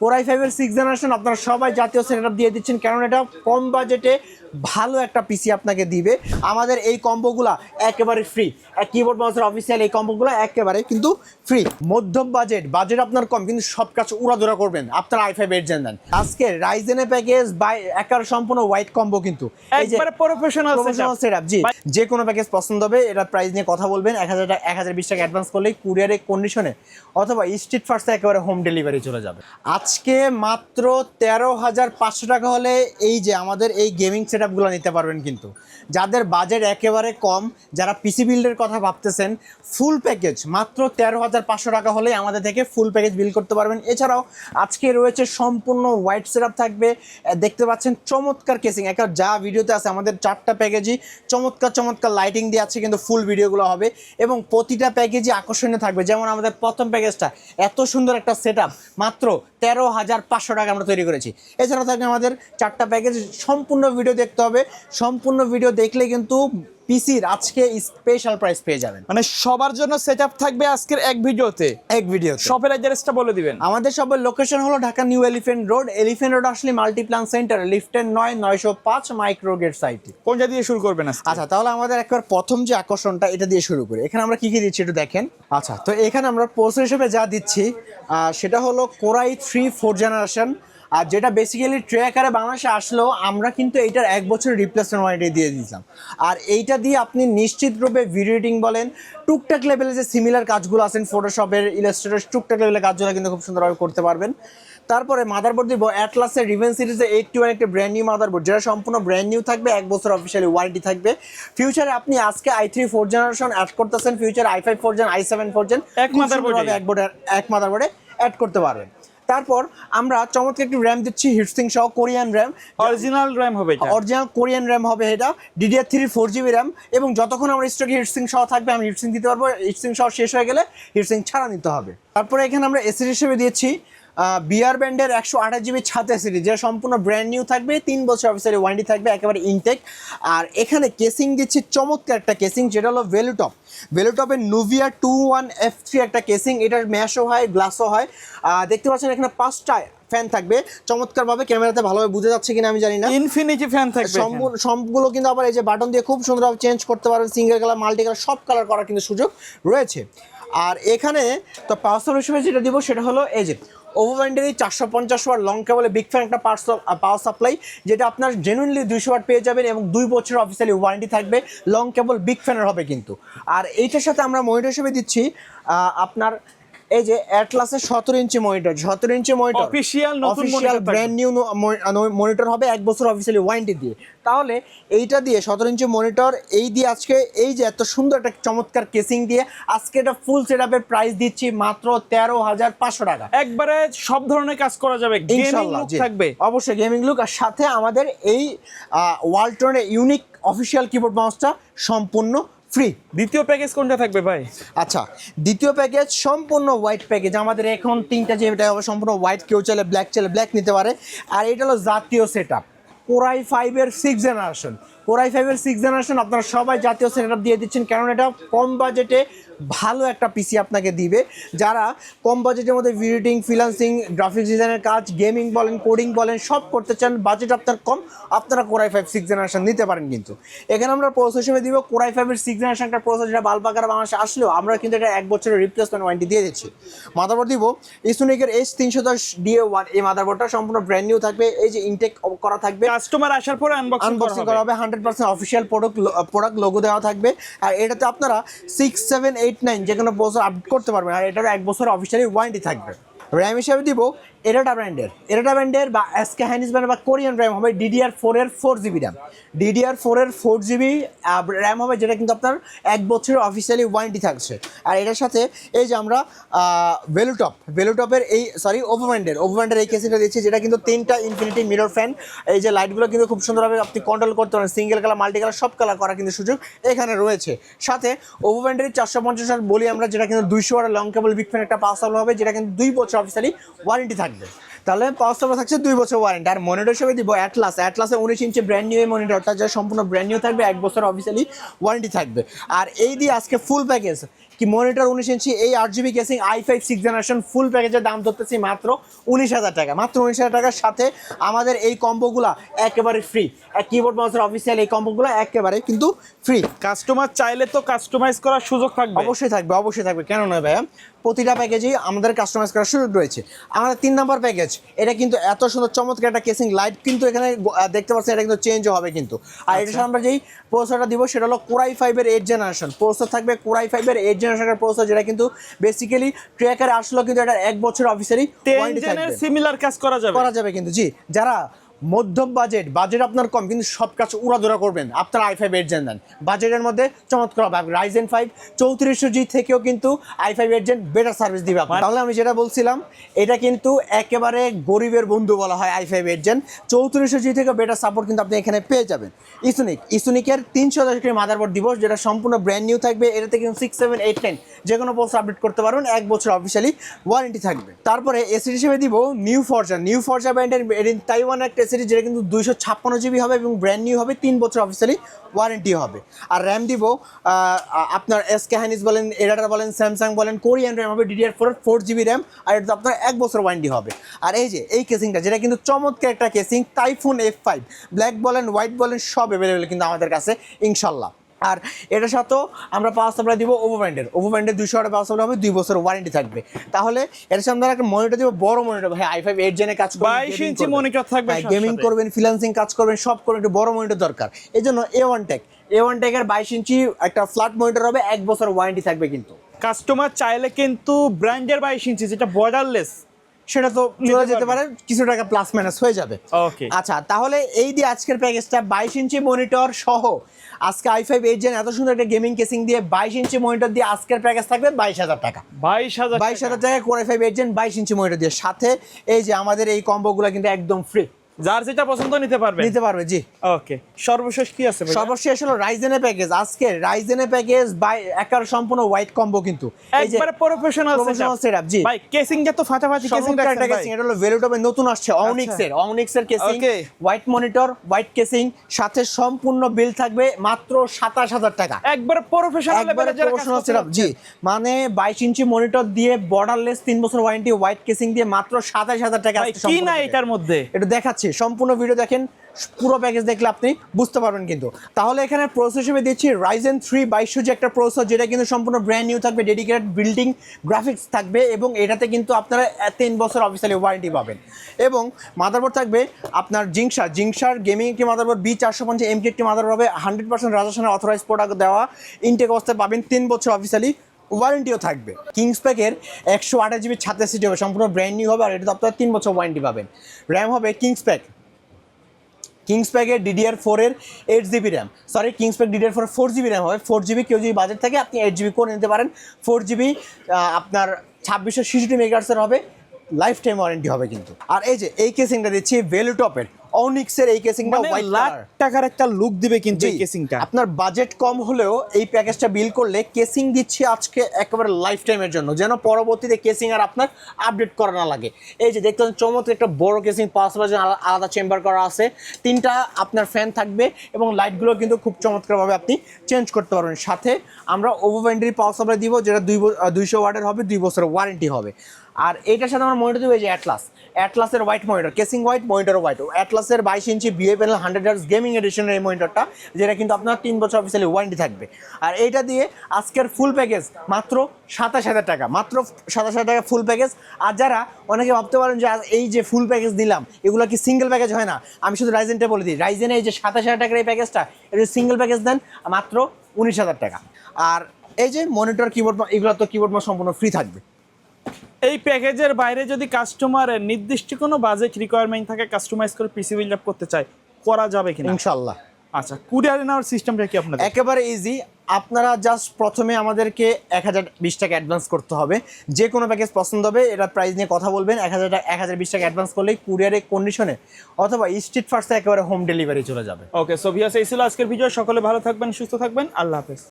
Core i5 এর 6 generation আপনারা সবাই জাতীয় সেটআপ দিয়ে দিচ্ছেন, কারণ এটা কম বাজেটে ভালো একটা পিসি আপনাকে দিবে। আমাদের এই কম্বোগুলা একেবারে ফ্রি, কিবোর্ড মাউসের অফিসিয়াল এই কম্বোগুলো একেবারে কিন্তু ফ্রি। মধ্যম বাজেট আপনার কম, কিন্তু সব কাজ উড়াধুরা করবেন আপনার i5 8 জেন দেন। আজকে রাইজেনের প্যাকেজ বাই একার সম্পূর্ণ হোয়াইট কম্বো, কিন্তু একবারে প্রফেশনাল সেটআপ। জি, যে কোনো প্যাকেজ পছন্দ হবে এটা প্রাইস নিয়ে কথা বলবেন। 1020 টাকা অ্যাডভান্স করলেই কুরিয়ারে কন্ডিশনে অথবা স্ট্রিট ফার্স্টে একেবারে হোম ডেলিভারি চলে যাবে। আজকে মাত্র 13,500 টাকা হলে এই যে আমাদের এই গেমিং সেটআপগুলো নিতে পারবেন। কিন্তু যাদের বাজেট একেবারে কম, যারা পিসি বিল্ডের কথা ভাবতেছেন, ফুল প্যাকেজ মাত্র 13,500 টাকা হলে আমাদের থেকে ফুল প্যাকেজ বিল করতে পারবেন। এছাড়াও আজকে রয়েছে সম্পূর্ণ হোয়াইট সেটআপ থাকবে, দেখতে পাচ্ছেন চমৎকার কেসিং। একটা যা ভিডিওতে আছে আমাদের 4টা প্যাকেজই চমৎকার লাইটিং দিয়ে আছে, কিন্তু ফুল ভিডিওগুলো হবে এবং প্রতিটা প্যাকেজই আকর্ষণীয় থাকবে। যেমন আমাদের প্রথম প্যাকেজটা এত সুন্দর একটা সেটআপ মাত্র 13,500 টাকা আমরা তৈরি করেছি। এছাড়াও থাকবে আমাদের 4টা প্যাকেজ। সম্পূর্ণ ভিডিও দেখতে হবে, সম্পূর্ণ ভিডিও দেখলে কিন্তু পিসির আজকে স্পেশাল প্রাইস পেয়ে যাবেন। মানে সবার জন্য সেটআপ থাকবে আজকের এক ভিডিওতে। শপের অ্যাড্রেসটা বলে দিবেন। আমাদের শপের লোকেশন হলো ঢাকা নিউ এলিফ্যান্ট রোড আসলে মাল্টিপ্লান সেন্টার, লিফটের 9/905 মাইক্রো গেট সাইটে। কোনটা দিয়ে শুরু করবেন আজকে? আচ্ছা, তাহলে আমাদের একবার প্রথম যে আকর্ষণটা এটা দিয়ে শুরু করি। এখানে আমরা কি দিচ্ছি একটু দেখেন। আচ্ছা, তো এখানে আমরা প্রসেসর হিসেবে যা দিচ্ছি সেটা হলো Core i3 4th জেনারেশন, আর যেটা বেসিক্যালি ট্রে আকারে বাংলাদেশে আসলেও আমরা কিন্তু এইটার 1 বছরের রিপ্লেসমেন্ট ওয়ারেন্টি দিয়ে দিয়েছিলাম। আর এইটা দিয়ে আপনি নিশ্চিত রূপে ভিডিও এডিটিং বলেন, টুকটাক লেভেলে যে সিমিলার কাজগুলো আছেন ফটোশপের, ইলাস্ট্রেটর, টুকটাক লেভেলের কাজগুলো কিন্তু খুব সুন্দরভাবে করতে পারবেন। তারপরে মাদারবোর্ড দিব অ্যাটলাসের রিভেন সিরিজে 821 একটা ব্র্যান্ড নিউ মাদারবোর্ড, যেটা সম্পূর্ণ ব্র্যান্ড নিউ থাকবে, 1 বছর অফিসিয়ালি ওয়ারেন্টি থাকবে। ফিউচারে আপনি আজকে i3 4th জেনারেশন অ্যাড করতেছেন, future i5 4th gen, i7 4th gen এক মাদারবোর্ডে অ্যাড করতে পারবেন। তারপর আমরা চমৎকার একটি র্যাম দিচ্ছি হিটসিং সহ, কোরিয়ান র্যাম, অরিজিনাল র্যাম হবে এটা, অরিজিনাল কোরিয়ান র্যাম হবে এটা, DDR3 4GB র্যাম। এবং যতক্ষণ আমরা স্টকে হিটসিং সহ থাকবে আমি হিটসিং দিতে পারবো, হিটসিং সহ শেষ হয়ে গেলে হিটসিং ছাড়া নিতে হবে। তারপরে এখানে আমরা এসিডি হিসেবে দিয়েছি বিআর ব্যান্ডের 128GB ছাদ এসিডি, যেটা সম্পূর্ণ ব্র্যান্ড নিউ থাকবে, 3 বছর অফিসিয়ালি ওয়ারেন্টি থাকবে, একেবারে ইনটেক। আর এখানে কেসিং দিচ্ছি চমৎকার একটা কেসিং, যেটা হলো ভেলুটপের নুভিয়া 21F3 একটা কেসিং। এটার ম্যাশও হয়, গ্লাসও হয়। দেখতে পাচ্ছেন এখানে 5টা ফ্যান থাকবে চমৎকারভাবে, ক্যামেরাতে ভালোভাবে বোঝা যাচ্ছে কিনা আমি জানি না। ইনফিনিটি ফ্যান থাকবে সবগুলো কিন্তু আবার এই যে বাটন দিয়ে খুব সুন্দরভাবে চেঞ্জ করতে পারবেন, সিঙ্গেল কালার, মাল্টি কালার, সব কালার করার কিন্তু সুযোগ রয়েছে। আর এখানে তো পাওয়ার সাপ্লাই হিসেবে যেটা দিব সেটা হলো এই যে ওভারব্যান্ডের 450 ওয়াট লং কেবলে বিগ ফ্যান একটা পাওয়ার সাপ্লাই, যেটা আপনার জেনুইনলি 200 ওয়াট পেয়ে যাবেন এবং 2 বছর অফিসিয়ালি ওয়ারেন্টি থাকবে, লং কেবল বিগ ফ্যানের হবে কিন্তু। আর এইটার সাথে আমরা মনিটর হিসেবে দিচ্ছি আপনার এই যে অ্যাটলাসের 17 inch monitor, 17 inch monitor official brand new monitor হবে, 1 বছর অফিসিয়ালি ওয়ারেন্টি দিয়ে। তাহলে এইটা দিয়ে 17 ইঞ্চি মনিটর, এই দিয়ে আজকে এই যে এত সুন্দর একটা চমৎকার কেসিং দিয়ে আজকে এটা ফুল সেটআপের প্রাইস দিচ্ছি মাত্র 13,500 টাকা। একবারে সব ধরনের কাজ করা যাবে, গেমিং লুক থাকবে, অবশ্যই গেমিং লুক। আর সাথে আমাদের এই ওয়ালটনের ইউনিক অফিশিয়াল কিবোর্ড মাউসটা সম্পূর্ণ ফ্রি। দ্বিতীয় প্যাকেজ কোনটা থাকবে ভাই? আচ্ছা, দ্বিতীয় প্যাকেজ সম্পূর্ণ হোয়াইট প্যাকেজ। আমাদের এখন 3টা যেটা হবে সম্পূর্ণ হোয়াইট, কেউ চাইলে ব্ল্যাক নিতে পারে। আর এটা হলো জাতীয় সেটআপ Core i5 এর 6th জেনারেশন। Core i5 এর 6th জেনারেশন আপনারা সবাই জাতীয় সেটআপ দিয়ে দিচ্ছেন, কারণ এটা কম বাজেটে ভালো একটা পিসি আপনাকে দিবে। যারা কম বাজেটের মধ্যে ভিডিও এডিটিং, ফ্রিল্যান্সিং, গ্রাফিক্স ডিজাইনের কাজ, গেমিং বলেন, কোডিং বলেন, সব করতে চান, বাজেট আপনার কম, আপনারা Core i5 6th জেনারেশন নিতে পারেন। কিন্তু এখানে আমরা প্রসেসর হিসেবে দিব Core i5 এর 6th জেনারেশন একটা প্রসেসর, যেটা বাল্ব আকারে বাংলাদেশে আসলেও আমরা কিন্তু এটা 1 বছরের রিপ্লেসমেন্ট ওয়ারেন্টি দিয়ে দিচ্ছি। মাদারবোর্ড দিব ইসুনিকের H310DA1, এই মাদারবোর্ডটা সম্পূর্ণ ব্র্যান্ড নিউ থাকবে, এই যে ইনটেক করা থাকবে, কাস্টমার আসার পরে আনবক্সিং করা হবে, 100% অফিশিয়াল প্রোডাক্ট লোগো দেওয়া থাকবে। আর এটাতে আপনারা 6, 7, 8, 9 যে কোনো বছর আপডেট করতে পারবেন। আর এটার 1 বছর অফিসিয়ালি ওয়ারেন্টি থাকবে। র্যাম হিসাবে দিব এরাটা ব্র্যান্ডের বা এসকে হাইনিস ব্র্যান্ড বা কোরিয়ান র্যাম হবে DDR4 এর 4GB র্যাম, DDR4 এর 4GB র্যাম হবে, যেটা কিন্তু আপনার 1 বছরের অফিসিয়ালি ওয়ারেন্টি থাকছে। আর এটার সাথে এই যে আমরা ভেলুটপের ওভারব্যান্ডের এই কেসিংটা দিচ্ছি, যেটা কিন্তু 3টা ইনফিনিটি মিরর ফ্যান, এই যে লাইটগুলো কিন্তু খুব সুন্দরভাবে আপনি কন্ট্রোল করতে পারেন, সিঙ্গেল কালার, মাল্টি কালার, সব কালার করার কিন্তু সুযোগ এখানে রয়েছে। সাথে ওভারব্যান্ডের 450 ওয়াট বলি আমরা, যেটা কিন্তু 200 ওয়াটের লং কেবল বিগ ফ্যান একটা পাওয়ার সাপ্লাই হবে, যেটা কিন্তু 2 বছর অফিসিয়ালি ওয়ারেন্টি থাকবে। তাহলে পাওয়ার সাপ্লাই থাকছে 2 বছর ওয়ারেন্টি। আর মনিটর হিসেবে দিব অ্যাটলাসে 19 ইঞ্চি ব্র্যান্ড নিউ এই মনিটরটা, যা সম্পূর্ণ ব্র্যান্ড নিউ থাকবে, 1 বছর অফিসিয়ালি ওয়ারেন্টি থাকবে। আর এই দিয়ে আজকে ফুল প্যাকেজ কি মনিটর 19 ইঞ্চি, এই 8GB casing i5 6th generation ফুল প্যাকেজের দাম ধরতেছি মাত্র 19,000 টাকা। মাত্র 19,000 টাকার সাথে আমাদের এই কম্বোগুলা একেবারে ফ্রি। কিবোর্ড মাউসের অফিসিয়াল এই কম্বোগুলো একেবারে কিন্তু ফ্রি। কাস্টমার চাইলে তো কাস্টমাইজ করার সুযোগ থাকবে। অবশ্যই থাকবে, অবশ্যই থাকবে, কেন নয় ভাইয়া। প্রতিটা প্যাকেজেই আমাদের কাস্টমাইজ করার সুযোগ রয়েছে। আমাদের 3 নম্বর প্যাকেজ, এটা কিন্তু এত সুন্দর চমৎকার একটা কেসিং, লাইট কিন্তু এখানে দেখতে পাচ্ছেন, এটা কিন্তু চেঞ্জও হবে কিন্তু। আর এটার সাথে আমরা যেই প্রসেসরটা দিব সেটা হলো Core i5 এর 8th জেনারেশন প্রসেসর থাকবে। Core i5 এর 8th জেনারেশনের প্রসেসর, যেটা কিন্তু বেসিক্যালি ট্র্যাকারে আসলেও কিন্তু এটা 1 বছর অফিসিয়ালি 10 জেনের সিমিলার কাজ করা যাবে কিন্তু। জি, যারা মধ্যম বাজেট আপনার কম কিন্তু সব কাজ উড়াধুরা করবেন, আপনার i5 8th জেন দেন। বাজেটের মধ্যে চমৎকার হবে। Ryzen 5 3400G থেকেও কিন্তু i5 8th gen better service দিবে আপনার। তাহলে আমি যেটা বলছিলাম, এটা কিন্তু একেবারে গরিবের বন্ধু বলা হয় i5 8th জেন। 3400G থেকে বেটার সাপোর্ট কিন্তু আপনি এখানে পেয়ে যাবেন। ইসুনিকের 300 মাদারবোর্ড দিব, যেটা সম্পূর্ণ ব্র্যান্ড নিউ থাকবে। এটাতে কিন্তু 6, 7, 8, 10 যে কোনো পোস্ট আপডেট করতে পারবেন, 1 বছর অফিসিয়ালি ওয়ারেন্টি থাকবে। তারপরে এসিডি হিসেবে দিব নিউ ফরজা ব্র্যান্ডের তাইওয়ানের একটা এসিডি, যেটা কিন্তু 256GB হবে এবং ব্র্যান্ড নিউ হবে, 3 বছর অফিসিয়ালি ওয়ারেন্টি হবে। আর র্যাম দিব আপনার এসকে হাইনিস বলেন, এরাটার বলেন, স্যামসাং বলেন, কোরিয়ান র্যাম হবে DDR4 4GB র্যাম, আর এটা আপনার 1 বছর ওয়ারেন্টি হবে। আর এই যে এই কেসিংটা, যেটা কিন্তু চমৎকার একটা কেসিং, টাইফুন F5 ব্ল্যাক বলেন হোয়াইট বলেন সব অ্যাভেলেবেল কিন্তু আমাদের কাছে ইনশাল্লাহ। আর এটার সাথেও আমরা পাওয়ার সাপ্লাই দিব ওভো ব্র্যান্ডের 200 ওয়াটের পাওয়ার সাপ্লাই হবে, 2 বছর ওয়ারেন্টি থাকবে। তাহলে এর সাথে আমরা একটা মনিটর দিব, বড় মনিটর ভাই, i5 8th জেনে কাজ করবেন, 22 ইঞ্চি মনিটর থাকবে, গেমিং করবেন, ফ্রিল্যান্সিং কাজ করবেন, সব করবেন, একটু বড় মনিটর দরকার। এই জন্য A1 টেকের 22 ইঞ্চি একটা ফ্ল্যাট মনিটর হবে, 1 বছর ওয়ারেন্টি থাকবে কিন্তু। কাস্টমার চাইলে কিন্তু ব্র্যান্ডের 22 ইঞ্চি যেটা বর্ডারলেস, সেটা তো চলে যেতে পারে, কিছু টাকা প্লাস মাইনাস হয়ে যাবে। ওকে, আচ্ছা, তাহলে এই দিয়ে আজকের প্যাকেজটা 22 ইঞ্চি মনিটর সহ আজকে i5 8th জেন এত সুন্দর একটা গেমিং কেসিং দিয়ে 22 ইঞ্চি মনিটর দিয়ে আজকের প্যাকেজ থাকবে 22,000 টাকা। 22,000 টাকা Core i5 8th gen 22 inch monitor দিয়ে, সাথে এই যে আমাদের এই কম্বোগুলো কিন্তু একদম ফ্রি। যার যেটা পছন্দ নিতে পারবে। জি। ওকে, সর্বশেষ কি আছে ভাই? সর্বশেষ হলো রাইজেনের প্যাকেজ। আজকে রাইজেনের প্যাকেজ বাই একার সম্পূর্ণ হোয়াইট কম্বো কিন্তু একবারে প্রফেশনাল সেটআপ। জি, ভাই কেসিংটা তো ফাটাফাটি কেসিং রাখছেন ভাই। এটা হলো ভেলুটপে নতুন আসছে অনিক্সের casing, white monitor, white casing, সাথে সম্পূর্ণ বিল থাকবে মাত্র 27,000 টাকা। একবারে প্রফেশনাল লেভেলের যারা কাজ করছে। জি, মানে 22 ইঞ্চি মনিটর দিয়ে বর্ডারলেস 3 বছর ওয়ারেন্টি, হোয়াইট কেসিং দিয়ে মাত্র 27,000 টাকা। কি না এটার মধ্যে এটা দেখাচ্ছি, সম্পূর্ণ ভিডিও দেখেন, পুরো প্যাকেজ দেখলে আপনি বুঝতে পারবেন কিন্তু। তাহলে এখানে প্রসেসর হিসেবে দিচ্ছি Ryzen 3 2200G একটা প্রসেসর, যেটা কিন্তু সম্পূর্ণ ব্র্যান্ড নিউ থাকবে, ডেডিকেটেড বিল্ডিং গ্রাফিক্স থাকবে, এবং এটাতে কিন্তু আপনারা 3 বছর অফিসিয়ালি ওয়ারেন্টি পাবেন। এবং মাদারবোর্ড থাকবে আপনার জিংসার গেমিং একটি মাদারবোর্ড, B450M একটি মাদারবোর্ড হবে, 100% রাজাসানের অথরাইজ প্রোডাক্ট দেওয়া, ইনটেক অবস্থায় পাবেন, 3 বছর অফিসিয়ালি ওয়ারেন্টিও থাকবে। কিংসপ্যাকের 128GB ছাত্র সিটি হবে, সম্পূর্ণ ব্র্যান্ড নিউ হবে, আর এটা আপনারা 3 বছর ওয়ারেন্টি পাবেন। র্যাম হবে কিংসপ্যাকের DDR4 এর 8GB র্যাম, কিংসপ্যাক DDR4 এর 4GB র্যাম হবে। 4GB কেউ যদি বাজেট থাকে আপনি 8GB করে নিতে পারেন। 4GB আপনার 2666 মেগাহার্টজের হবে, লাইফ টাইম ওয়ারেন্টি হবে কিন্তু। আর এই যে এই কেসিংটা দিচ্ছি ভেলুটপের অনিক্সের এই কেসিংটা, মানে লাখ টাকার একটা লুক দিবে কিন্তু এই কেসিংটা। আপনার বাজেট কম হলেও এই প্যাকেজটা বিল করলে কেসিং দিচ্ছি আজকে একেবারে লাইফ টাইমের জন্য, যেন পরবর্তীতে কেসিং আর আপনার আপডেট করা না লাগে। এই যে দেখতে চমৎকার একটা বড় কেসিং, পাওয়ার সাপ্লাই আলাদা চেম্বার করা আছে, 3টা আপনার ফ্যান থাকবে, এবং লাইটগুলো কিন্তু খুব চমৎকারভাবে আপনি চেঞ্জ করতে পারবেন। সাথে আমরা ওভো ব্র্যান্ডের পাওয়ার সাপ্লাই দিব, যেটা 200 ওয়াটের হবে, 2 বছরের ওয়ারেন্টি হবে। আর এইটার সাথে আমরা মনিটর দিব এই যে অ্যাটলাসের white monitor, casing white, monitor white, অ্যাটলাসের 22 inch VA panel 100Hz gaming এডিশনের এই মনিটরটা, যেটা কিন্তু আপনার 3 বছর অফিসিয়ালি ওয়ারেন্টি থাকবে। আর এইটা দিয়ে আজকের ফুল প্যাকেজ মাত্র 27,000 টাকা, মাত্র 27,000 টাকা ফুল প্যাকেজ। আর যারা অনেকে ভাবতে পারেন যে এই যে ফুল প্যাকেজ দিলাম এগুলো কি সিঙ্গেল প্যাকেজ হয় না, আমি শুধু রাইজেনটা বলে দিই, রাইজেনে এই যে 27,000 টাকার এই প্যাকেজটা, এটা সিঙ্গেল প্যাকেজ দেন মাত্র 19,000 টাকা। আর এই যে মনিটর, কিবোর্ড, এগুলো তো কিবোর্ড সম্পূর্ণ ফ্রি থাকবে। এই প্যাকেজের বাইরে যদি কাস্টমারের নির্দিষ্ট কোনো বাজেট রিকোয়ারমেন্ট থাকে, কাস্টমাইজ করে পিসি বিল্ড আপ করতে চায়, করা যাবে কিনা? ইনশাআল্লাহ। আচ্ছা, কুরিয়ারে নেওয়ার সিস্টেমটা কি আপনাদের? একেবারে ইজি। আপনারা জাস্ট প্রথমে আমাদেরকে 1020 টাকা অ্যাডভান্স করতে হবে। যে কোনো প্যাকেজ পছন্দ হবে, এটা প্রাইস নিয়ে কথা বলবেন, 1020 টাকা অ্যাডভান্স করলেই কুরিয়ারে কন্ডিশনে অথবা স্ট্রিট ফার্স্টে একেবারে হোম ডেলিভারি চলে যাবে। ওকে, সো ভিউয়ার্স, এই ছিল আজকের ভিডিও। সকলে ভালো থাকবেন, সুস্থ থাকবেন, আল্লাহ হাফেজ।